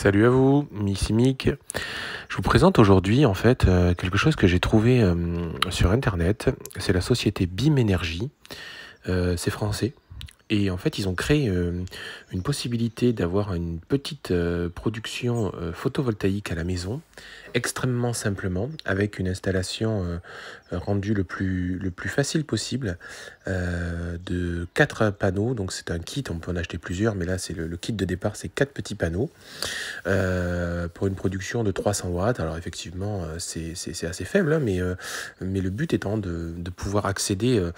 Salut à vous, ici Mick. Je vous présente aujourd'hui en fait quelque chose que j'ai trouvé sur internet. C'est la société BIM Énergie. C'est français. Et en fait, ils ont créé une possibilité d'avoir une petite production photovoltaïque à la maison, extrêmement simplement, avec une installation rendue le plus facile possible, de 4 panneaux. Donc c'est un kit, on peut en acheter plusieurs, mais là c'est le kit de départ, c'est 4 petits panneaux pour une production de 300 watts. Alors effectivement, c'est assez faible, hein, mais le but étant de pouvoir accéder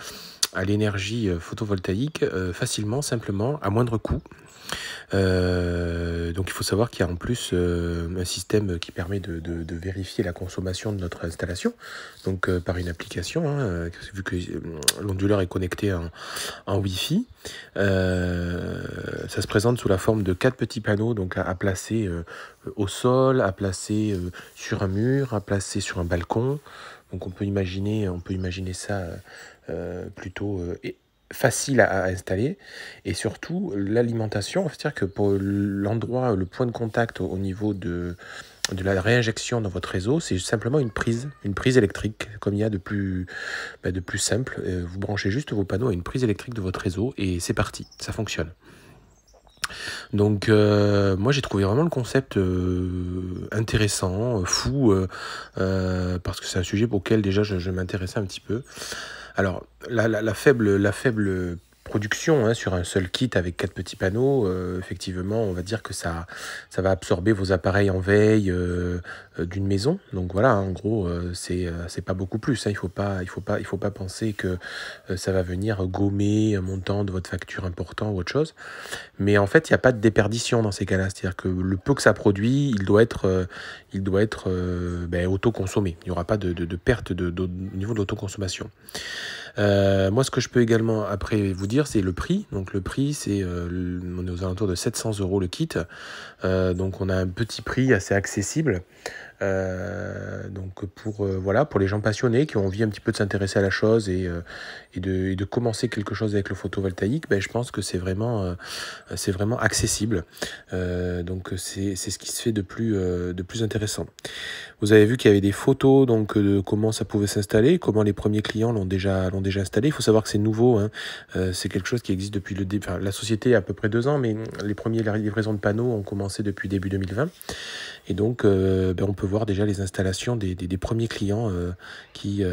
à l'énergie photovoltaïque facilement, simplement, à moindre coût. Donc il faut savoir qu'il y a en plus un système qui permet de vérifier la consommation de notre installation, donc par une application, hein, vu que l'onduleur est connecté en Wi-Fi. Ça se présente sous la forme de 4 petits panneaux, donc à placer au sol, à placer sur un mur, à placer sur un balcon. Donc on peut imaginer ça plutôt facile à installer, et surtout l'alimentation, c'est-à-dire que pour l'endroit, le point de contact au niveau de la réinjection dans votre réseau, c'est simplement une prise électrique, comme il y a de plus simple. Vous branchez juste vos panneaux à une prise électrique de votre réseau et c'est parti, ça fonctionne. Donc moi j'ai trouvé vraiment le concept intéressant, fou, parce que c'est un sujet auquel déjà je m'intéressais un petit peu. Alors la faible production, hein, sur un seul kit avec 4 petits panneaux, effectivement on va dire que ça va absorber vos appareils en veille d'une maison. Donc voilà, hein, en gros c'est pas beaucoup plus, hein. Il faut pas penser que ça va venir gommer un montant de votre facture important ou autre chose. Mais en fait, il n'y a pas de déperdition dans ces cas-là. C'est-à-dire que le peu que ça produit, il doit être autoconsommé. Il n'y aura pas de perte au niveau de l'autoconsommation. Moi, ce que je peux également après vous dire, c'est le prix. Donc le prix, on est aux alentours de 700 € le kit. Donc on a un petit prix assez accessible. Donc pour les gens passionnés qui ont envie un petit peu de s'intéresser à la chose et de commencer quelque chose avec le photovoltaïque, je pense que c'est vraiment accessible. Donc c'est ce qui se fait de plus intéressant. Vous avez vu qu'il y avait des photos donc de comment ça pouvait s'installer, comment les premiers clients l'ont déjà installé. Il faut savoir que c'est nouveau, hein. C'est quelque chose qui existe depuis le début. Enfin, la société a à peu près 2 ans, mais les premières livraisons de panneaux ont commencé depuis début 2020. Et donc, on peut voir déjà les installations des premiers clients qui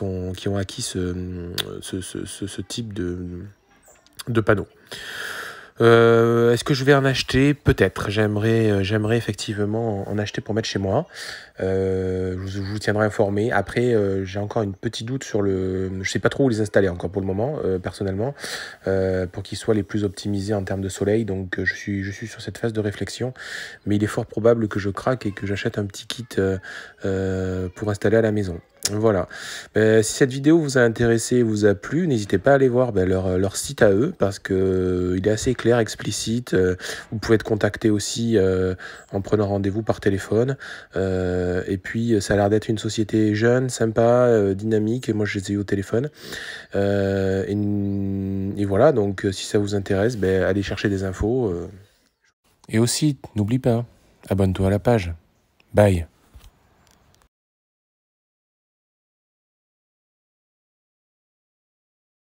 ont acquis ce type de panneaux. Est-ce que je vais en acheter? Peut-être. J'aimerais effectivement en acheter pour mettre chez moi. Je vous tiendrai informé. Après, j'ai encore une petite doute sur je sais pas trop où les installer encore pour le moment, personnellement, pour qu'ils soient les plus optimisés en termes de soleil. Donc, je suis sur cette phase de réflexion. Mais il est fort probable que je craque et que j'achète un petit kit pour installer à la maison. Voilà. Si cette vidéo vous a intéressé, vous a plu, n'hésitez pas à aller voir leur site à eux, parce que il est assez clair, explicite. Vous pouvez être contacté aussi en prenant rendez-vous par téléphone. Et puis ça a l'air d'être une société jeune, sympa, dynamique, et moi je les ai eu au téléphone. Et voilà, donc si ça vous intéresse, allez chercher des infos. Et aussi, n'oublie pas, abonne-toi à la page. Bye.